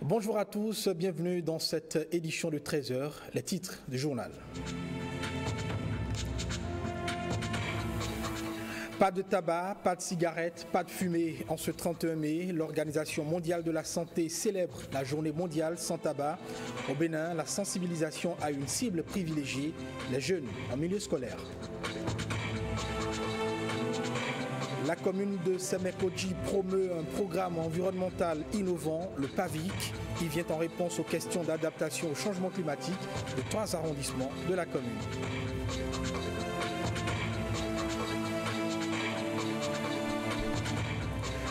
Bonjour à tous, bienvenue dans cette édition de 13h, les titres du journal. Pas de tabac, pas de cigarettes, pas de fumée. En ce 31 mai, l'Organisation mondiale de la santé célèbre la journée mondiale sans tabac. Au Bénin, la sensibilisation a une cible privilégiée, les jeunes en milieu scolaire. La commune de Semekoji promeut un programme environnemental innovant, le PAVIC, qui vient en réponse aux questions d'adaptation au changement climatique de 3 arrondissements de la commune.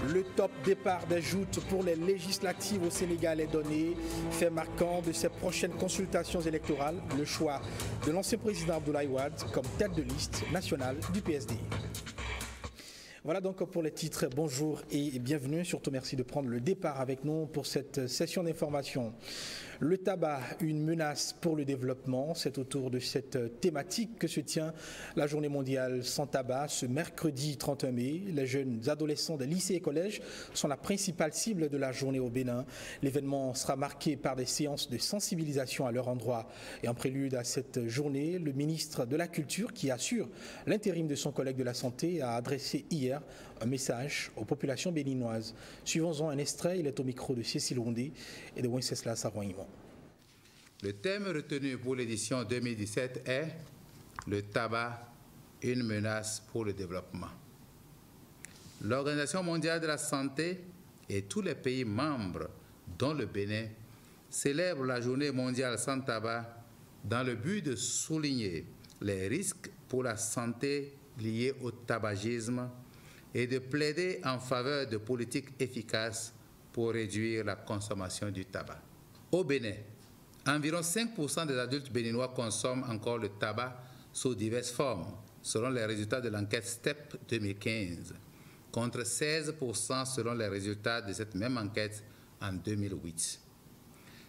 Le top départ des joutes pour les législatives au Sénégal est donné, fait marquant de ces prochaines consultations électorales, le choix de l'ancien président Abdoulaye Wade comme tête de liste nationale du PSD. Voilà donc pour les titres. Bonjour et bienvenue. Surtout merci de prendre le départ avec nous pour cette session d'information. Le tabac, une menace pour le développement. C'est autour de cette thématique que se tient la journée mondiale sans tabac ce mercredi 31 mai. Les jeunes adolescents des lycées et collèges sont la principale cible de la journée au Bénin. L'événement sera marqué par des séances de sensibilisation à leur endroit. Et en prélude à cette journée, le ministre de la Culture, qui assure l'intérim de son collègue de la Santé, a adressé hier un message aux populations béninoises. Suivons-en un extrait, il est au micro de Cécile Rondé et de Wenceslas Savoignement. Le thème retenu pour l'édition 2017 est « Le tabac, une menace pour le développement ». L'Organisation mondiale de la santé et tous les pays membres, dont le Bénin, célèbrent la journée mondiale sans tabac dans le but de souligner les risques pour la santé liés au tabagisme et de plaider en faveur de politiques efficaces pour réduire la consommation du tabac. Au Bénin, environ 5% des adultes béninois consomment encore le tabac sous diverses formes, selon les résultats de l'enquête STEP 2015, contre 16% selon les résultats de cette même enquête en 2008.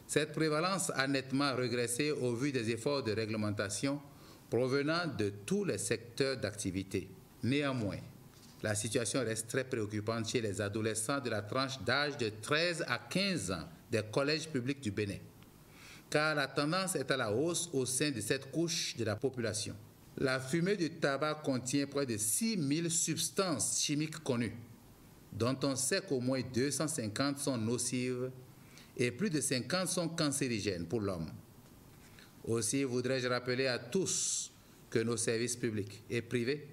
Cette prévalence a nettement régressé au vu des efforts de réglementation provenant de tous les secteurs d'activité. Néanmoins, la situation reste très préoccupante chez les adolescents de la tranche d'âge de 13 à 15 ans des collèges publics du Bénin, car la tendance est à la hausse au sein de cette couche de la population. La fumée du tabac contient près de 6000 substances chimiques connues, dont on sait qu'au moins 250 sont nocives et plus de 50 sont cancérigènes pour l'homme. Aussi voudrais-je rappeler à tous que nos services publics et privés,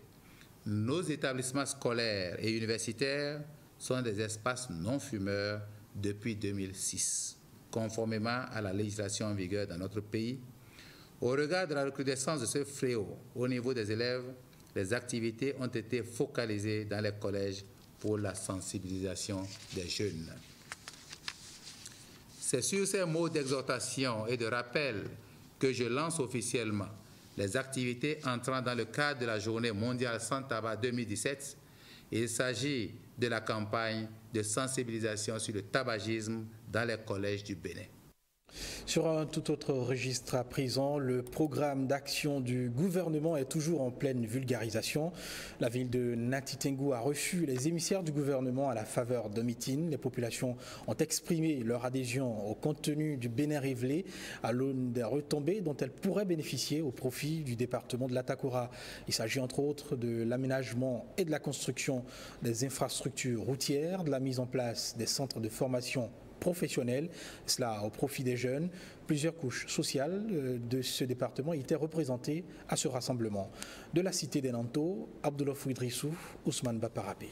nos établissements scolaires et universitaires sont des espaces non-fumeurs depuis 2006. Conformément à la législation en vigueur dans notre pays, au regard de la recrudescence de ce fléau au niveau des élèves, les activités ont été focalisées dans les collèges pour la sensibilisation des jeunes. C'est sur ces mots d'exhortation et de rappel que je lance officiellement les activités entrant dans le cadre de la Journée mondiale sans tabac 2017. Il s'agit de la campagne de sensibilisation sur le tabagisme dans les collèges du Bénin. Sur un tout autre registre à présent, le programme d'action du gouvernement est toujours en pleine vulgarisation. La ville de Nati Tengou a reçu les émissaires du gouvernement à la faveur d'un meeting. Les populations ont exprimé leur adhésion au contenu du Bénin révélé à l'aune des retombées dont elles pourraient bénéficier au profit du département de l'Atakora. Il s'agit entre autres de l'aménagement et de la construction des infrastructures routières, de la mise en place des centres de formation professionnels, cela au profit des jeunes. Plusieurs couches sociales de ce département étaient représentées à ce rassemblement. De la cité des Nanto, Abdoulaye Idrissou, Ousmane Baparapé.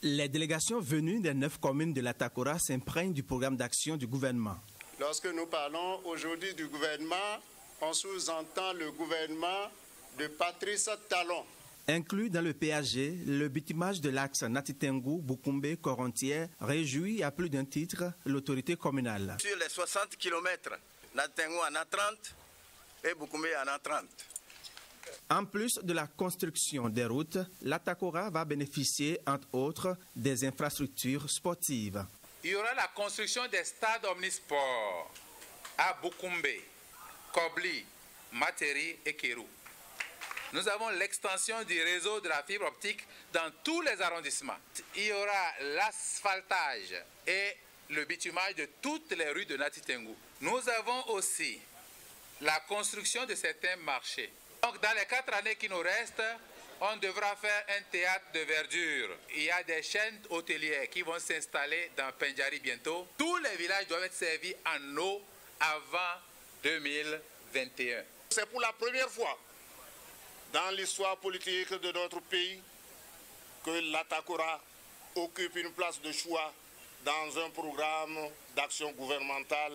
Les délégations venues des 9 communes de l'Atakora s'imprègnent du programme d'action du gouvernement. Lorsque nous parlons aujourd'hui du gouvernement, on sous-entend le gouvernement de Patrice Talon. Inclus dans le PAG, le bitumage de l'axe Nati Tengou, Boukoumbe, Corontière réjouit à plus d'un titre l'autorité communale. Sur les 60 km, Nati Tengou en a 30 et Boukoumbe en a 30. En plus de la construction des routes, l'Atakora va bénéficier, entre autres, des infrastructures sportives. Il y aura la construction des stades omnisports à Boukoumbe, Kobli, Materi et Kérou. Nous avons l'extension du réseau de la fibre optique dans tous les arrondissements. Il y aura l'asphaltage et le bitumage de toutes les rues de Nati Tengou. Nous avons aussi la construction de certains marchés. Donc dans les 4 années qui nous restent, on devra faire un théâtre de verdure. Il y a des chaînes hôtelières qui vont s'installer dans Pendjari bientôt. Tous les villages doivent être servis en eau avant 2021. C'est pour la première fois dans l'histoire politique de notre pays que l'Atakora occupe une place de choix dans un programme d'action gouvernementale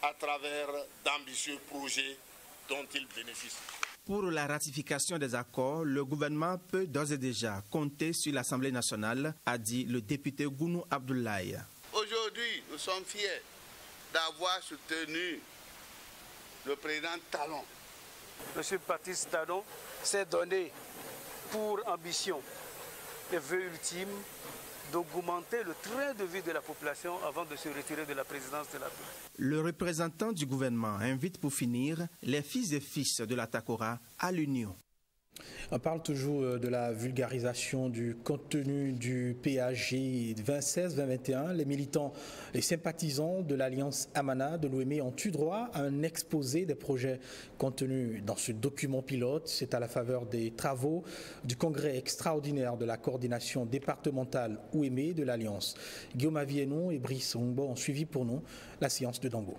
à travers d'ambitieux projets dont il bénéficie. Pour la ratification des accords, le gouvernement peut d'ores et déjà compter sur l'Assemblée nationale, a dit le député Gounou Abdoulaye. Aujourd'hui, nous sommes fiers d'avoir soutenu le président Talon. Monsieur Patrice Talon s'est donné pour ambition et vœu ultime d'augmenter le train de vie de la population avant de se retirer de la présidence de la République. Le représentant du gouvernement invite pour finir les fils et fils de la Takora à l'union. On parle toujours de la vulgarisation du contenu du PAG 2016-2021. Les militants et sympathisants de l'Alliance Amana de l'OME ont eu droit à un exposé des projets contenus dans ce document pilote. C'est à la faveur des travaux du congrès extraordinaire de la coordination départementale OME de l'Alliance. Guillaume Avienon et Brice Ongbo ont suivi pour nous la séance de Dango.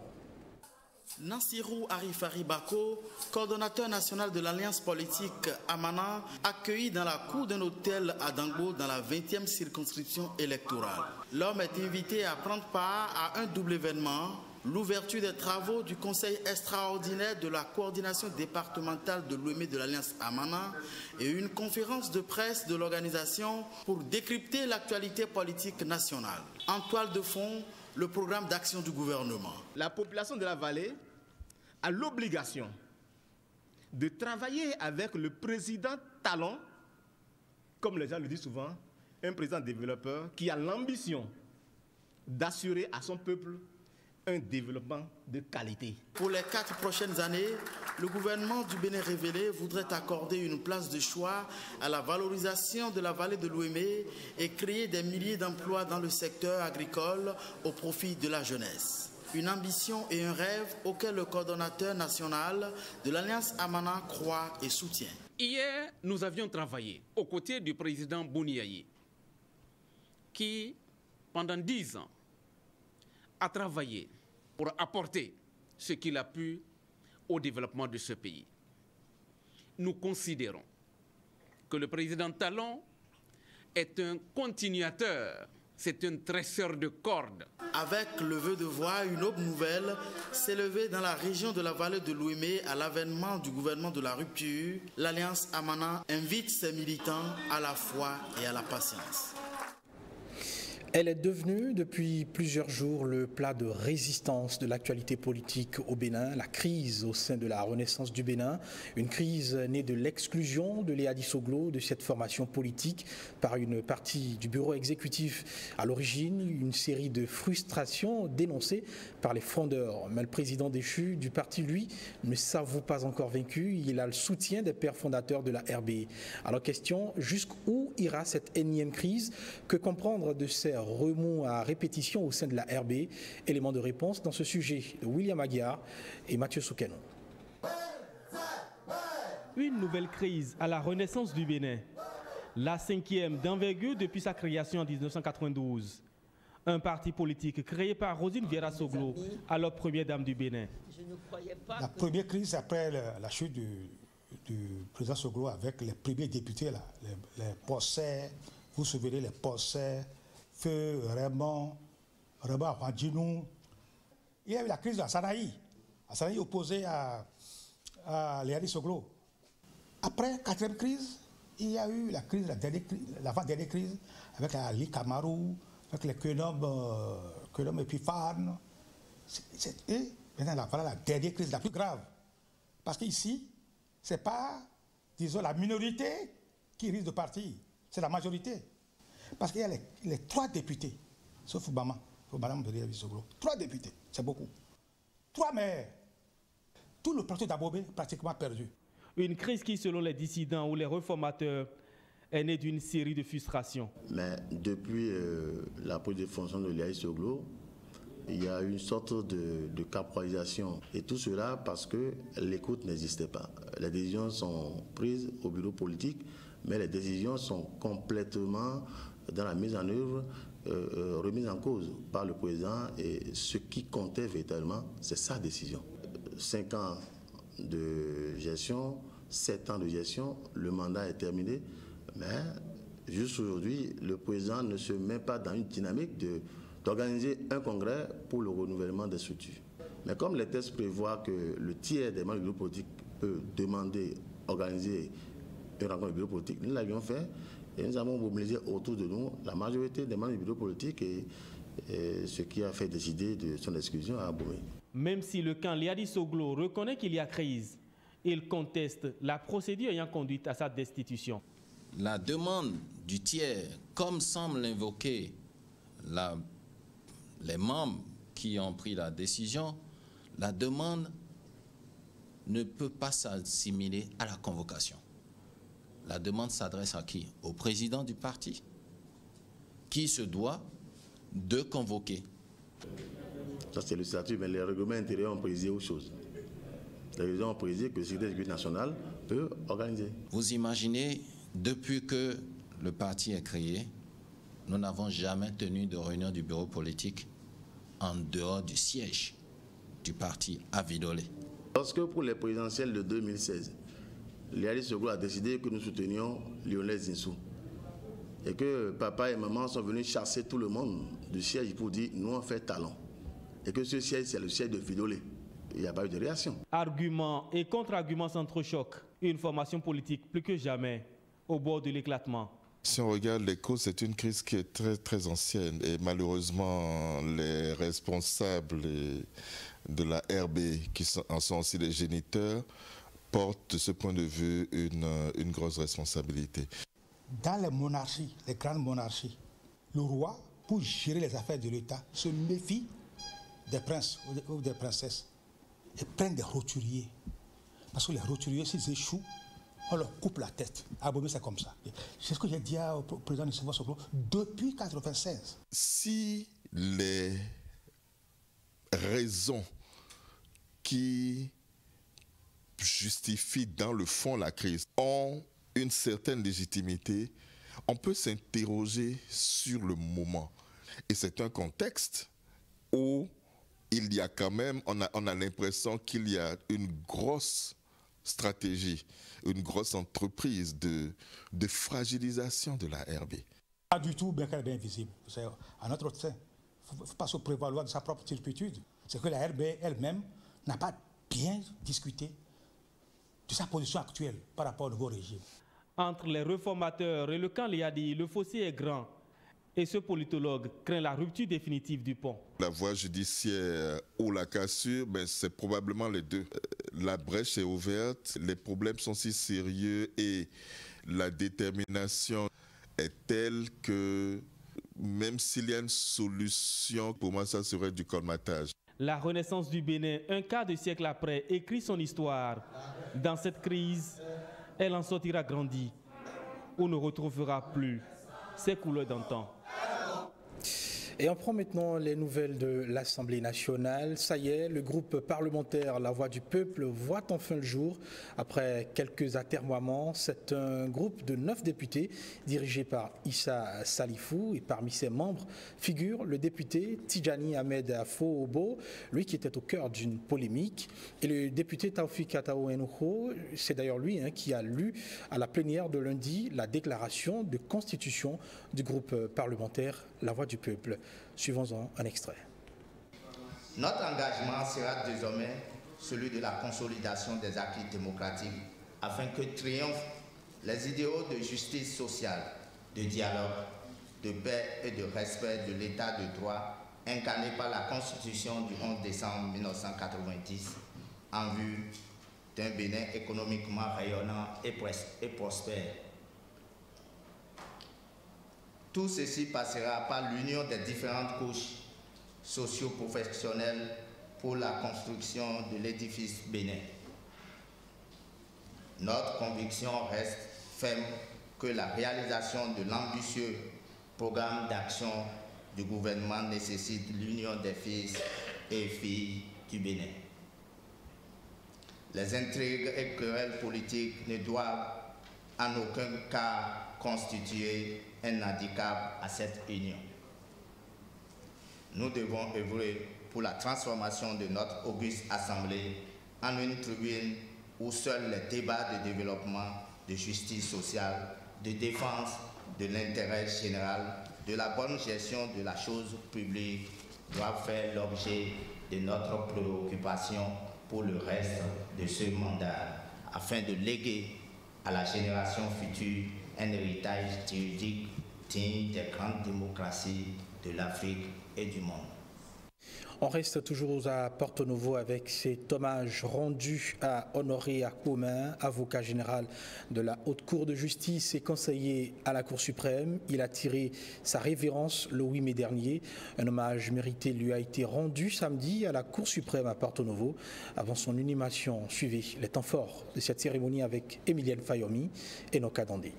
Nassirou Arifari Bako, coordonnateur national de l'Alliance politique Amana, accueilli dans la cour d'un hôtel à Dango dans la 20e circonscription électorale. L'homme est invité à prendre part à un double événement, l'ouverture des travaux du Conseil extraordinaire de la coordination départementale de l'OME de l'Alliance Amana et une conférence de presse de l'organisation pour décrypter l'actualité politique nationale. En toile de fond, le programme d'action du gouvernement. La population de la vallée a l'obligation de travailler avec le président Talon, comme les gens le disent souvent, un président développeur qui a l'ambition d'assurer à son peuple un développement de qualité. Pour les 4 prochaines années, le gouvernement du Bénin révélé voudrait accorder une place de choix à la valorisation de la vallée de l'Ouémé et créer des milliers d'emplois dans le secteur agricole au profit de la jeunesse. Une ambition et un rêve auquel le coordonnateur national de l'Alliance Amana croit et soutient. Hier, nous avions travaillé aux côtés du président Bouniaï, qui, pendant 10 ans, a travaillé pour apporter ce qu'il a pu au développement de ce pays. Nous considérons que le président Talon est un continuateur, c'est un tresseur de cordes. Avec le vœu de voir une aube nouvelle s'élever dans la région de la vallée de l'Ouémé à l'avènement du gouvernement de la rupture, l'Alliance Amana invite ses militants à la foi et à la patience. Elle est devenue depuis plusieurs jours le plat de résistance de l'actualité politique au Bénin, la crise au sein de la Renaissance du Bénin, une crise née de l'exclusion de Léa Dissoglo de cette formation politique par une partie du bureau exécutif. À l'origine, une série de frustrations dénoncées par les fondeurs. Mais le président déchu du parti, lui, ne s'avoue pas encore vaincu. Il a le soutien des pères fondateurs de la RBI. Alors question, jusqu'où ira cette énième crise? Que comprendre de ces remous à répétition au sein de la RB? Élément de réponse dans ce sujet de William Aguiar et Mathieu Soukeno. Une nouvelle crise à la Renaissance du Bénin. La 5e d'envergure depuis sa création en 1992. Un parti politique créé par Rosine Vieira Soglo, alors première dame du Bénin. La première crise après la chute du président Soglo avec les premiers députés, là, les procès, vous vous souvenez, les procès, Feu, Raymond Randjinou. Il y a eu la crise de Sanaï. Sanaï opposé à Léa Dissoglo. Après, 4e crise, il y a eu la crise, l'avant-dernière crise, avec Ali Kamarou, avec les Kenom et puis Fan. Et maintenant, voilà la dernière crise, la plus grave. Parce qu'ici, ce n'est pas, disons, la minorité qui risque de partir, c'est la majorité. Parce qu'il y a les 3 députés, sauf Obama, Madame Léa Dissoglo. 3 députés, c'est beaucoup. 3 maires. Tout le plateau d'Abobé est pratiquement perdu. Une crise qui, selon les dissidents ou les réformateurs, est née d'une série de frustrations. Mais depuis la prise de fonction de Léa Dissoglo, Il y a une sorte de caporalisation. Et tout cela parce que l'écoute n'existait pas. Les décisions sont prises au bureau politique, mais les décisions sont complètement dans la mise en œuvre, remise en cause par le président. Et ce qui comptait véritablement, c'est sa décision. 5 ans de gestion, 7 ans de gestion, le mandat est terminé, mais juste aujourd'hui, le président ne se met pas dans une dynamique d'organiser un congrès pour le renouvellement des structures. Mais comme les textes prévoient que le tiers des membres du bureau politique peut demander, organiser une rencontre du bureau politique, nous l'avions fait et nous avons mobilisé autour de nous la majorité des membres du bureau politique et ce qui a fait décider de son exclusion à Abomey. Même si le camp Liadi Soglo reconnaît qu'il y a crise, il conteste la procédure ayant conduit à sa destitution. La demande du tiers, comme semble l'invoquer les membres qui ont pris la décision, la demande ne peut pas s'assimiler à la convocation. La demande s'adresse à qui? Au président du parti, qui se doit de convoquer. Ça, c'est le statut, mais les règlements intérieurs ont précisé autre chose. Les règlements ont précisé que le secrétaire exécutif national peut organiser. Vous imaginez, depuis que le parti est créé, nous n'avons jamais tenu de réunion du bureau politique en dehors du siège du parti à Vidolé. Lorsque pour les présidentielles de 2016, Liadi Soglo a décidé que nous soutenions Lionel Zinsou et que papa et maman sont venus chasser tout le monde du siège pour dire nous on fait talent et que ce siège c'est le siège de Vidolé. Il n'y a pas eu de réaction. Arguments et contre-arguments s'entrechoquent. Une formation politique plus que jamais au bord de l'éclatement. Si on regarde les causes, c'est une crise qui est très très ancienne et malheureusement les responsables de la RB qui en sont aussi les géniteurs portent de ce point de vue une grosse responsabilité. Dans les monarchies, les grandes monarchies, le roi, pour gérer les affaires de l'État, se méfie des princes ou des princesses et prennent des roturiers. Parce que les roturiers, s'ils échouent, on leur coupe la tête. À Abomey, c'est comme ça. C'est ce que j'ai dit au président de Senghor Soglo depuis 1996. Si les raisons qui justifient dans le fond la crise ont une certaine légitimité, on peut s'interroger sur le moment. Et c'est un contexte où il y a quand même, on a l'impression qu'il y a une grosse stratégie, une grosse entreprise de fragilisation de la RB. Pas du tout, bien qu'elle est bien visible. C'est à notre sein. Il ne faut pas se prévaloir de sa propre turpitude. C'est que la RB elle-même n'a pas bien discuté de sa position actuelle par rapport au nouveau régime. Entre les réformateurs et le camp Liadi, le fossé est grand. Et ce politologue craint la rupture définitive du pont. La voie judiciaire ou la cassure, c'est probablement les deux. La brèche est ouverte, les problèmes sont si sérieux et la détermination est telle que même s'il y a une solution, pour moi ça serait du colmatage. La Renaissance du Bénin, un quart de siècle après, écrit son histoire. Dans cette crise, elle en sortira grandie. On ne retrouvera plus ses couleurs d'antan. Et on prend maintenant les nouvelles de l'Assemblée nationale. Ça y est, le groupe parlementaire La Voix du Peuple voit enfin le jour. Après quelques atermoiements, c'est un groupe de 9 députés dirigé par Issa Salifou. Et parmi ses membres figure le député Tidjani Ahmed Afo-Obo, lui qui était au cœur d'une polémique. Et le député Taoufik Atao Enouho, c'est d'ailleurs lui qui a lu à la plénière de lundi la déclaration de constitution du groupe parlementaire La Voix du Peuple. Suivons-en un extrait. Notre engagement sera désormais celui de la consolidation des acquis démocratiques afin que triomphent les idéaux de justice sociale, de dialogue, de paix et de respect de l'état de droit incarné par la Constitution du 11 décembre 1990 en vue d'un Bénin économiquement rayonnant et prospère. Tout ceci passera par l'union des différentes couches socio-professionnelles pour la construction de l'édifice bénin. Notre conviction reste ferme que la réalisation de l'ambitieux programme d'action du gouvernement nécessite l'union des fils et filles du Bénin. Les intrigues et querelles politiques ne doivent en aucun cas constituer un handicap à cette union. Nous devons œuvrer pour la transformation de notre auguste assemblée en une tribune où seuls les débats de développement, de justice sociale, de défense de l'intérêt général, de la bonne gestion de la chose publique doivent faire l'objet de notre préoccupation pour le reste de ce mandat, afin de léguer à la génération future un héritage juridique digne des grandes démocraties de l'Afrique et du monde. On reste toujours à Porto Novo avec cet hommage rendu à Honoré Akpomé, avocat général de la Haute Cour de justice et conseiller à la Cour suprême. Il a tiré sa révérence le 8 mai dernier. Un hommage mérité lui a été rendu samedi à la Cour suprême à Porto Novo. Avant son inhumation, suivez les temps forts de cette cérémonie avec Emilienne Fayomi et Noka Dandé.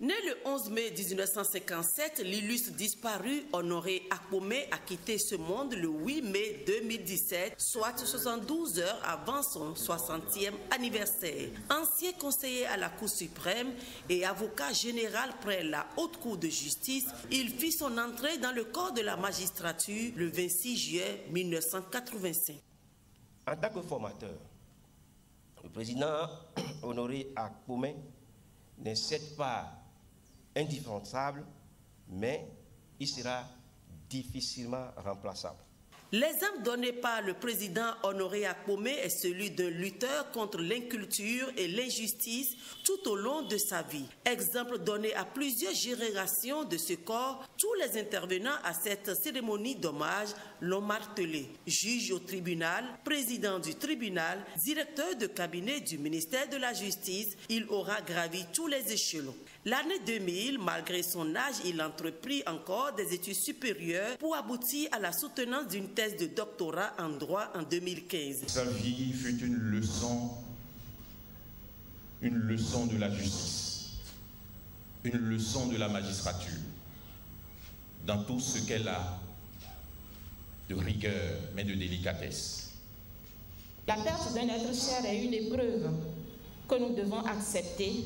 Né le 11 mai 1957, l'illustre disparu Honoré Akpomé a quitté ce monde le 8 mai 2017, soit 72 heures avant son 60e anniversaire. Ancien conseiller à la Cour suprême et avocat général près la Haute Cour de justice, il fit son entrée dans le corps de la magistrature le 26 juillet 1985. En tant que formateur, le président Honoré Akpomé n'est certes pas indispensable, mais il sera difficilement remplaçable. L'exemple donné par le président Honoré Akpomé est celui d'un lutteur contre l'inculture et l'injustice tout au long de sa vie. Exemple donné à plusieurs générations de ce corps, tous les intervenants à cette cérémonie d'hommage l'ont martelé. Juge au tribunal, président du tribunal, directeur de cabinet du ministère de la Justice, il aura gravi tous les échelons. L'année 2000, malgré son âge, il entreprit encore des études supérieures pour aboutir à la soutenance d'une thèse de doctorat en droit en 2015. Sa vie fut une leçon de la justice, une leçon de la magistrature, dans tout ce qu'elle a de rigueur, mais de délicatesse. La perte d'un être cher est une épreuve que nous devons accepter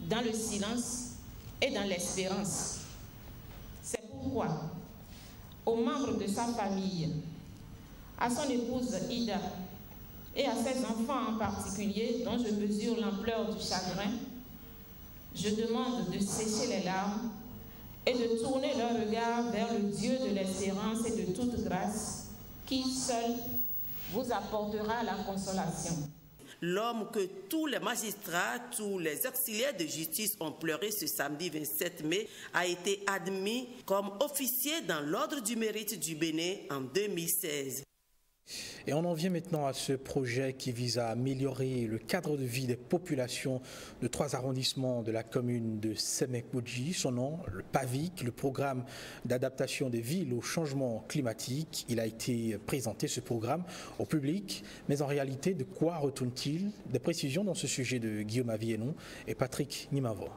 dans le silence et dans l'espérance. C'est pourquoi, aux membres de sa famille, à son épouse Ida et à ses enfants en particulier, dont je mesure l'ampleur du chagrin, je demande de sécher les larmes et de tourner leur regard vers le Dieu de l'espérance et de toute grâce, qui seul vous apportera la consolation. L'homme que tous les magistrats, tous les auxiliaires de justice ont pleuré ce samedi 27 mai a été admis comme officier dans l'Ordre du Mérite du Bénin en 2016. Et on en vient maintenant à ce projet qui vise à améliorer le cadre de vie des populations de 3 arrondissements de la commune de Semek-Boudji. Son nom, le PAVIC, le programme d'adaptation des villes au changement climatique. Il a été présenté, ce programme, au public. Mais en réalité, de quoi retourne-t-il? Des précisions dans ce sujet de Guillaume Avienon et Patrick Nimavo.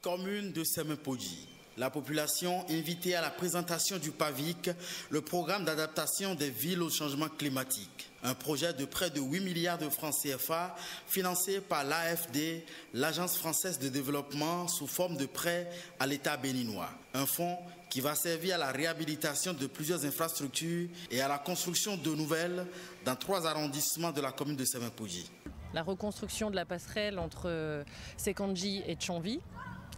Commune de Semek-Boudji. La population invitée à la présentation du PAVIC, le programme d'adaptation des villes au changement climatique. Un projet de près de 8 milliards de francs CFA financé par l'AFD, l'Agence française de développement, sous forme de prêt à l'État béninois. Un fonds qui va servir à la réhabilitation de plusieurs infrastructures et à la construction de nouvelles dans 3 arrondissements de la commune de Semek-Boudji. La reconstruction de la passerelle entre Sekandji et Tchanvi,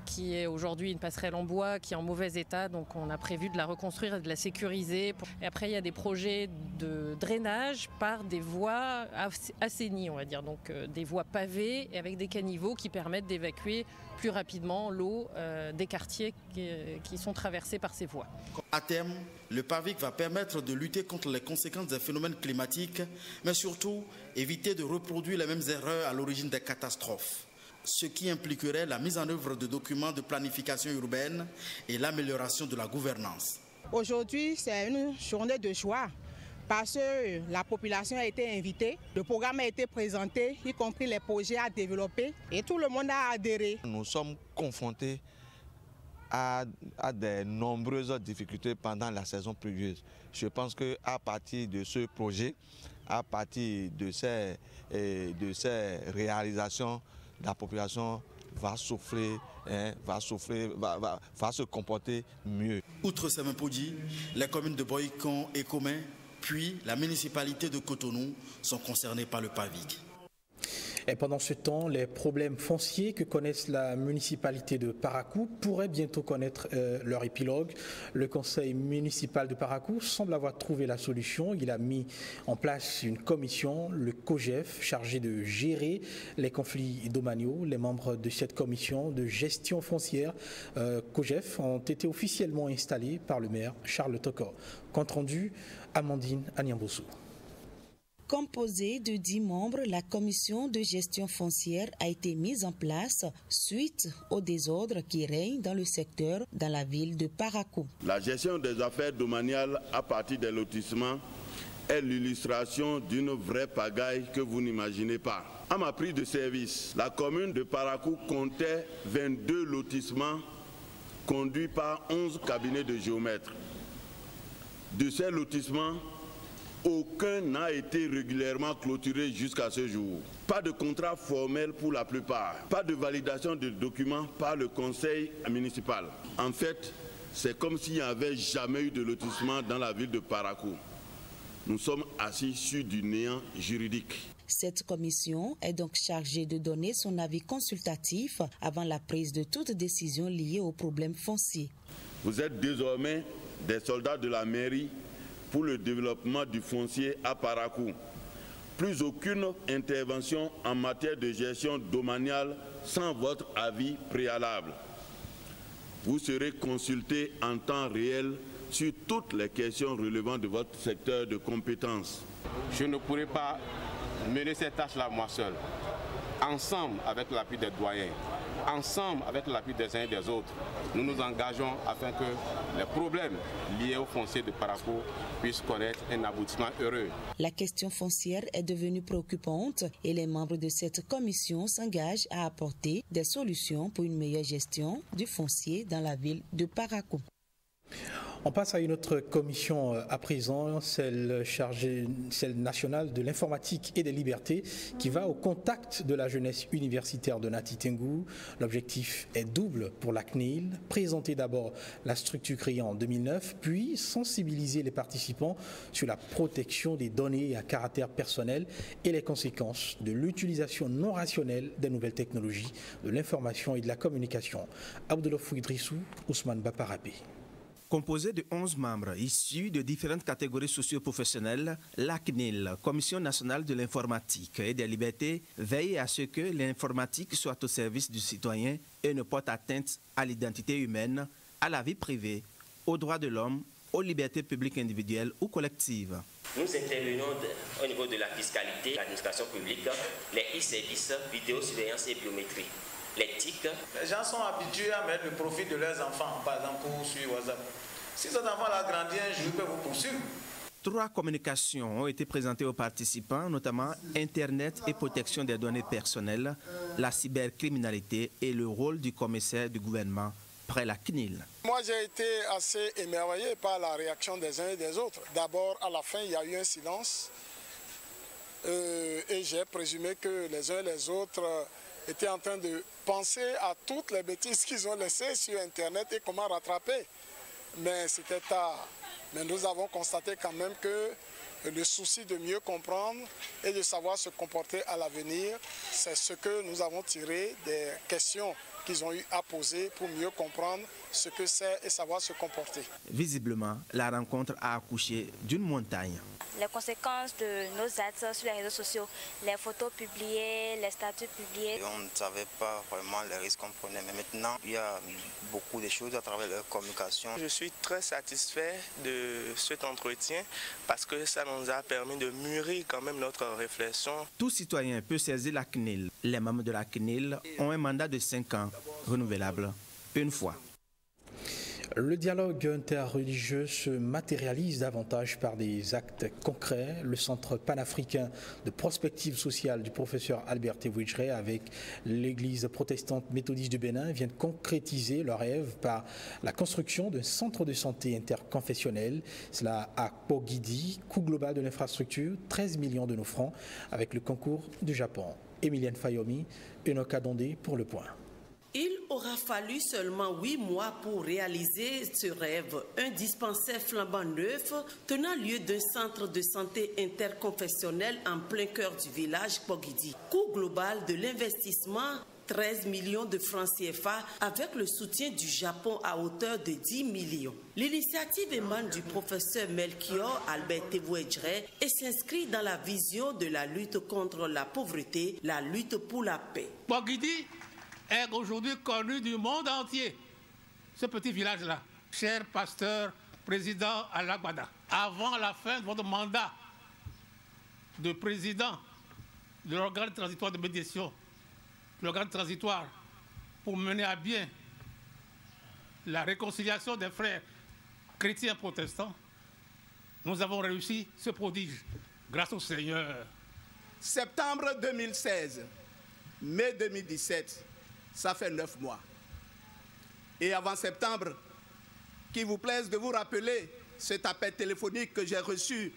qui est aujourd'hui une passerelle en bois qui est en mauvais état, donc on a prévu de la reconstruire et de la sécuriser. Et après, il y a des projets de drainage par des voies assainies, on va dire, donc des voies pavées et avec des caniveaux qui permettent d'évacuer plus rapidement l'eau des quartiers qui sont traversés par ces voies. À terme, le PAVIC va permettre de lutter contre les conséquences des phénomènes climatiques, mais surtout éviter de reproduire les mêmes erreurs à l'origine des catastrophes, ce qui impliquerait la mise en œuvre de documents de planification urbaine et l'amélioration de la gouvernance. Aujourd'hui, c'est une journée de joie parce que la population a été invitée, le programme a été présenté, y compris les projets à développer, et tout le monde a adhéré. Nous sommes confrontés a de nombreuses difficultés pendant la saison pluvieuse. Je pense qu'à partir de ce projet, à partir de ces réalisations, la population va souffler, va se comporter mieux. Outre Semenpodji, les communes de Boycon et Commun, puis la municipalité de Cotonou sont concernées par le PAVIC. Et pendant ce temps, les problèmes fonciers que connaissent la municipalité de Parakou pourraient bientôt connaître leur épilogue. Le conseil municipal de Parakou semble avoir trouvé la solution. Il a mis en place une commission, le COGEF, chargée de gérer les conflits domaniaux. Les membres de cette commission de gestion foncière COGEF ont été officiellement installés par le maire Charles Tokor. Compte rendu, Amandine Anyamboso. Composée de 10 membres, la commission de gestion foncière a été mise en place suite au désordre qui règne dans le secteur dans la ville de Parakou. La gestion des affaires domaniales à partir des lotissements est l'illustration d'une vraie pagaille que vous n'imaginez pas. À ma prise de service, la commune de Parakou comptait 22 lotissements conduits par 11 cabinets de géomètres. De ces lotissements, aucun n'a été régulièrement clôturé jusqu'à ce jour. Pas de contrat formel pour la plupart. Pas de validation de documents par le conseil municipal. En fait, c'est comme s'il n'y avait jamais eu de lotissement dans la ville de Parakou. Nous sommes assis sur du néant juridique. Cette commission est donc chargée de donner son avis consultatif avant la prise de toute décision liée aux problèmes fonciers. Vous êtes désormais des soldats de la mairie pour le développement du foncier à Parakou. Plus aucune intervention en matière de gestion domaniale sans votre avis préalable. Vous serez consulté en temps réel sur toutes les questions relevant de votre secteur de compétences. Je ne pourrai pas mener cette tâche-là moi seul. Ensemble, avec l'appui des doyens, ensemble, avec l'appui des uns et des autres, nous nous engageons afin que les problèmes liés au foncier de Parakou puissent connaître un aboutissement heureux. La question foncière est devenue préoccupante et les membres de cette commission s'engagent à apporter des solutions pour une meilleure gestion du foncier dans la ville de Parakou. On passe à une autre commission à présent, celle nationale de l'informatique et des libertés, qui va au contact de la jeunesse universitaire de Nati Tengou. L'objectif est double pour la CNIL, présenter d'abord la structure créée en 2009, puis sensibiliser les participants sur la protection des données à caractère personnel et les conséquences de l'utilisation non rationnelle des nouvelles technologies, de l'information et de la communication. Abdoulofou Idrissou, Ousmane Baparapé. Composée de 11 membres issus de différentes catégories socio-professionnelles, la CNIL, Commission nationale de l'informatique et des libertés, veille à ce que l'informatique soit au service du citoyen et ne porte atteinte à l'identité humaine, à la vie privée, aux droits de l'homme, aux libertés publiques individuelles ou collectives. Nous intervenons au niveau de la fiscalité, l'administration publique, les e-services, vidéosurveillance et biométrie. Les TIC. Les gens sont habitués à mettre le profit de leurs enfants, par exemple, sur WhatsApp. Si cet enfant l'a grandi un jour, il peut vous poursuivre. 3 communications ont été présentées aux participants, notamment Internet et protection des données personnelles, la cybercriminalité et le rôle du commissaire du gouvernement près la CNIL. Moi, j'ai été assez émerveillé par la réaction des uns et des autres. D'abord, à la fin, il y a eu un silence et j'ai présumé que les uns et les autres étaient en train de penser à toutes les bêtises qu'ils ont laissées sur Internet et comment rattraper. Mais c'était tard. Mais nous avons constaté quand même que le souci de mieux comprendre et de savoir se comporter à l'avenir, c'est ce que nous avons tiré des questions qu'ils ont eu à poser pour mieux comprendre ce que c'est et savoir se comporter. Visiblement, la rencontre a accouché d'une montagne. Les conséquences de nos actes sur les réseaux sociaux, les photos publiées, les statuts publiés. On ne savait pas vraiment les risques qu'on prenait, mais maintenant il y a beaucoup de choses à travers leur communication. Je suis très satisfait de cet entretien parce que ça nous a permis de mûrir quand même notre réflexion. Tout citoyen peut saisir la CNIL. Les membres de la CNIL ont un mandat de 5 ans, renouvelable une fois. Le dialogue interreligieux se matérialise davantage par des actes concrets. Le Centre panafricain de prospective sociale du professeur Albert Tewedjre avec l'église protestante méthodiste du Bénin vient de concrétiser leur rêve par la construction d'un centre de santé interconfessionnel. Cela à Pogidi, coût global de l'infrastructure, 13 millions de nos francs avec le concours du Japon. Emilienne Fayomi, Enoka Dondé pour le point. Il aura fallu seulement 8 mois pour réaliser ce rêve. Un dispensaire flambant neuf tenant lieu d'un centre de santé interconfessionnel en plein cœur du village Pogidi. Coût global de l'investissement 13 millions de francs CFA avec le soutien du Japon à hauteur de 10 millions. L'initiative émane du professeur Melchior Albert Tewedjre et s'inscrit dans la vision de la lutte contre la pauvreté, la lutte pour la paix. Pogidi est aujourd'hui connu du monde entier. Ce petit village-là, cher pasteur, président Alagbada, avant la fin de votre mandat de président de l'organe transitoire de médiation, l'organe transitoire pour mener à bien la réconciliation des frères chrétiens protestants, nous avons réussi ce prodige grâce au Seigneur. Septembre 2016, mai 2017, ça fait 9 mois. Et avant septembre, qu'il vous plaise de vous rappeler cet appel téléphonique que j'ai reçu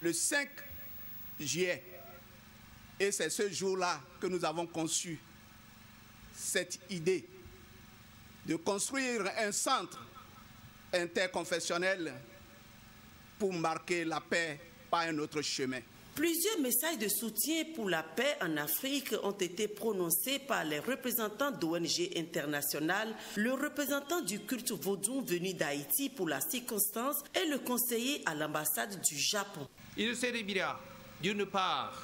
le 5 juillet. Et c'est ce jour-là que nous avons conçu cette idée de construire un centre interconfessionnel pour marquer la paix par un autre chemin. Plusieurs messages de soutien pour la paix en Afrique ont été prononcés par les représentants d'ONG internationales, le représentant du culte vaudou venu d'Haïti pour la circonstance et le conseiller à l'ambassade du Japon. Il servira d'une part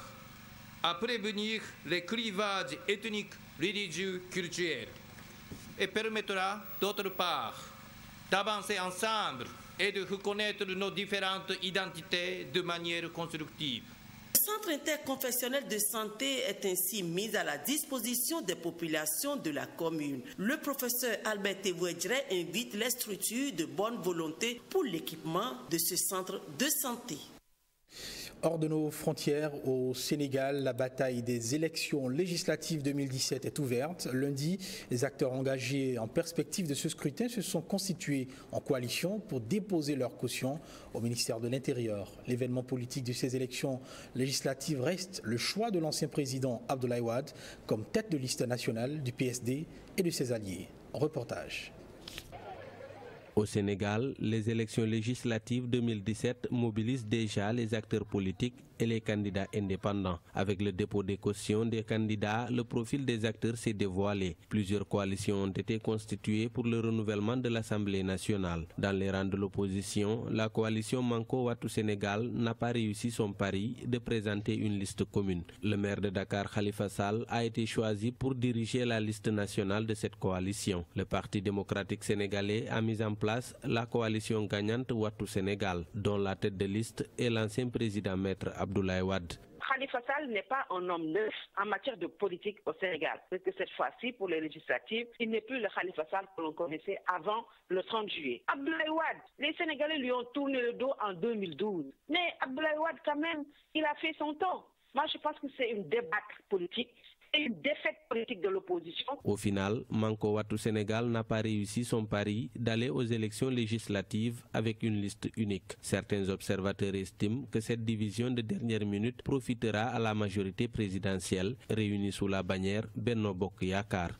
à prévenir les clivages ethniques, religieux, culturels et permettra d'autre part d'avancer ensemble et de reconnaître nos différentes identités de manière constructive. Le centre interconfessionnel de santé est ainsi mis à la disposition des populations de la commune. Le professeur Albert Tewedjre invite les structures de bonne volonté pour l'équipement de ce centre de santé. Hors de nos frontières, au Sénégal, la bataille des élections législatives 2017 est ouverte. Lundi, les acteurs engagés en perspective de ce scrutin se sont constitués en coalition pour déposer leur caution au ministère de l'Intérieur. L'événement politique de ces élections législatives reste le choix de l'ancien président Abdoulaye Wade comme tête de liste nationale du PSD et de ses alliés. Reportage. Au Sénégal, les élections législatives 2017 mobilisent déjà les acteurs politiques et les candidats indépendants. Avec le dépôt des cautions des candidats, le profil des acteurs s'est dévoilé. Plusieurs coalitions ont été constituées pour le renouvellement de l'Assemblée nationale. Dans les rangs de l'opposition, la coalition Manko Wattu Sénégal n'a pas réussi son pari de présenter une liste commune. Le maire de Dakar, Khalifa Sall, a été choisi pour diriger la liste nationale de cette coalition. Le Parti démocratique sénégalais a mis en place la coalition gagnante Wattu Sénégal, dont la tête de liste est l'ancien président maître Abdoulaye Wade. Khalifa Sall n'est pas un homme neuf en matière de politique au Sénégal. Parce que cette fois-ci, pour les législatives, il n'est plus le Khalifa Sall que l'on connaissait avant le 30 juillet. Abdoulaye Wade, les Sénégalais lui ont tourné le dos en 2012. Mais Abdoulaye Wade, quand même, il a fait son temps. Moi, je pense que c'est une débâcle politique et une défaite politique de l'opposition. Au final, Manko Wattu Sénégal n'a pas réussi son pari d'aller aux élections législatives avec une liste unique. Certains observateurs estiment que cette division de dernière minute profitera à la majorité présidentielle réunie sous la bannière Benno Bokk Yakaar.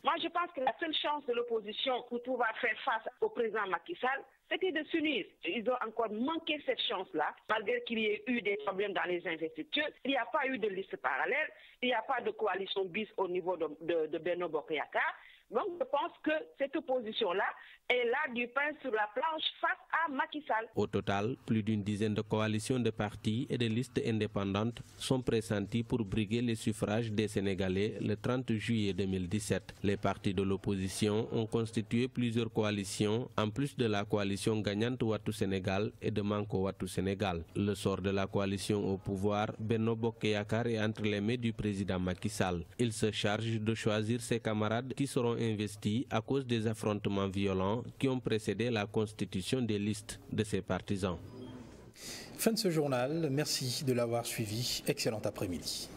Moi, je pense que la seule chance de l'opposition pour pouvoir faire face au président Macky Sall, c'était de s'unir. Ils ont encore manqué cette chance-là, malgré qu'il y ait eu des problèmes dans les investitures. Il n'y a pas eu de liste parallèle, il n'y a pas de coalition bis au niveau de Benno Bokk Yakaar. Donc, je pense que cette opposition-là est là du pain sur la planche face à Macky Sall. Au total, plus d'une dizaine de coalitions de partis et de listes indépendantes sont pressenties pour briguer les suffrages des Sénégalais le 30 juillet 2017. Les partis de l'opposition ont constitué plusieurs coalitions, en plus de la coalition gagnante Wattu Sénégal et de Manko Wattu Sénégal. Le sort de la coalition au pouvoir, Benno Bokk Yakaar, est entre les mains du président Macky Sall. Il se charge de choisir ses camarades qui seront investis à cause des affrontements violents événements qui ont précédé la constitution des listes de ses partisans. Fin de ce journal, merci de l'avoir suivi. Excellent après-midi.